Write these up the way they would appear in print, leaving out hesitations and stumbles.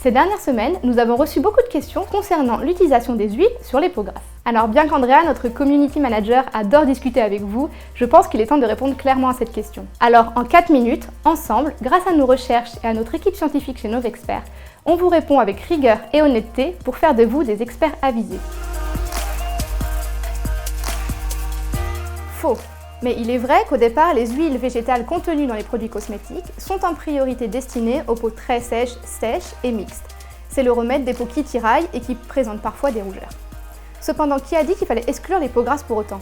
Ces dernières semaines, nous avons reçu beaucoup de questions concernant l'utilisation des huiles sur les peaux grasses. Alors bien qu'Andrea, notre community manager, adore discuter avec vous, je pense qu'il est temps de répondre clairement à cette question. Alors en 4 minutes, ensemble, grâce à nos recherches et à notre équipe scientifique chez Novexpert, on vous répond avec rigueur et honnêteté pour faire de vous des experts avisés. Faux. Mais il est vrai qu'au départ, les huiles végétales contenues dans les produits cosmétiques sont en priorité destinées aux peaux très sèches et mixtes. C'est le remède des peaux qui tiraillent et qui présentent parfois des rougeurs. Cependant, qui a dit qu'il fallait exclure les peaux grasses pour autant?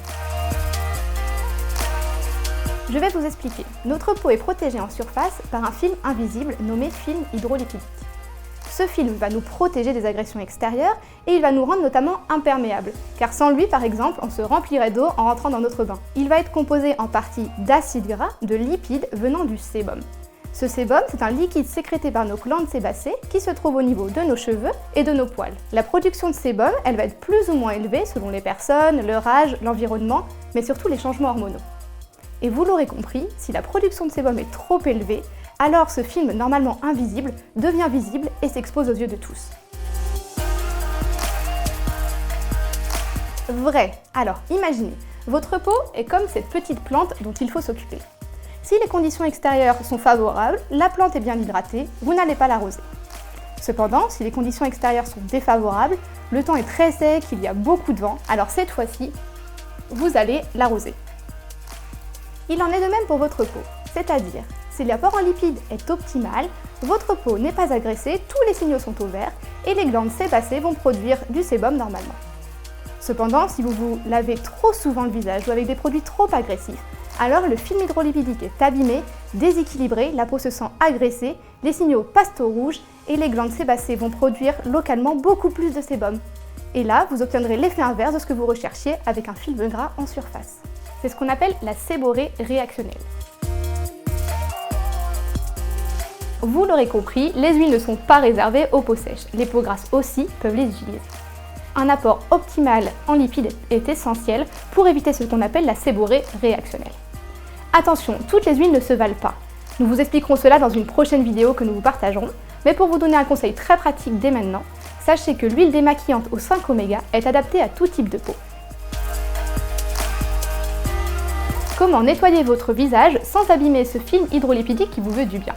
Je vais vous expliquer. Notre peau est protégée en surface par un film invisible nommé film hydrolipidique. Ce film va nous protéger des agressions extérieures et il va nous rendre notamment imperméables, car sans lui, par exemple, on se remplirait d'eau en rentrant dans notre bain. Il va être composé en partie d'acides gras, de lipides venant du sébum. Ce sébum, c'est un liquide sécrété par nos glandes sébacées qui se trouve au niveau de nos cheveux et de nos poils. La production de sébum, elle va être plus ou moins élevée selon les personnes, leur âge, l'environnement, mais surtout les changements hormonaux. Et vous l'aurez compris, si la production de sébum est trop élevée, alors ce film normalement invisible devient visible et s'expose aux yeux de tous. Vrai. Alors imaginez, votre peau est comme cette petite plante dont il faut s'occuper. Si les conditions extérieures sont favorables, la plante est bien hydratée, vous n'allez pas l'arroser. Cependant, si les conditions extérieures sont défavorables, le temps est très sec, il y a beaucoup de vent, alors cette fois-ci, vous allez l'arroser. Il en est de même pour votre peau, c'est-à-dire, si l'apport en lipides est optimal, votre peau n'est pas agressée, tous les signaux sont au vert et les glandes sébacées vont produire du sébum normalement. Cependant, si vous vous lavez trop souvent le visage ou avec des produits trop agressifs, alors le film hydrolipidique est abîmé, déséquilibré, la peau se sent agressée, les signaux passent au rouge et les glandes sébacées vont produire localement beaucoup plus de sébum. Et là, vous obtiendrez l'effet inverse de ce que vous recherchiez avec un film gras en surface. C'est ce qu'on appelle la séborrhée réactionnelle. Vous l'aurez compris, les huiles ne sont pas réservées aux peaux sèches. Les peaux grasses aussi peuvent les utiliser. Un apport optimal en lipides est essentiel pour éviter ce qu'on appelle la séborrhée réactionnelle. Attention, toutes les huiles ne se valent pas. Nous vous expliquerons cela dans une prochaine vidéo que nous vous partagerons, mais pour vous donner un conseil très pratique dès maintenant, sachez que l'huile démaquillante aux 5 oméga est adaptée à tout type de peau. Comment nettoyer votre visage sans abîmer ce film hydrolipidique qui vous veut du bien?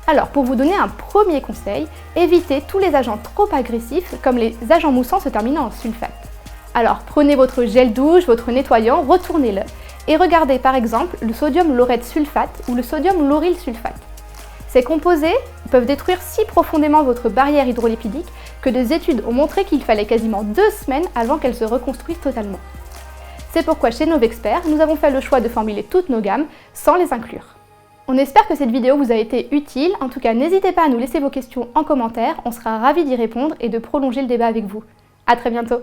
Alors, pour vous donner un premier conseil, évitez tous les agents trop agressifs comme les agents moussants se terminant en sulfate. Alors, prenez votre gel douche, votre nettoyant, retournez-le et regardez par exemple le sodium laureth sulfate ou le sodium lauryl sulfate. Ces composés peuvent détruire si profondément votre barrière hydrolipidique que des études ont montré qu'il fallait quasiment 2 semaines avant qu'elle se reconstruise totalement. C'est pourquoi chez Novexpert, nous avons fait le choix de formuler toutes nos gammes sans les inclure. On espère que cette vidéo vous a été utile, en tout cas n'hésitez pas à nous laisser vos questions en commentaire, on sera ravis d'y répondre et de prolonger le débat avec vous. À très bientôt.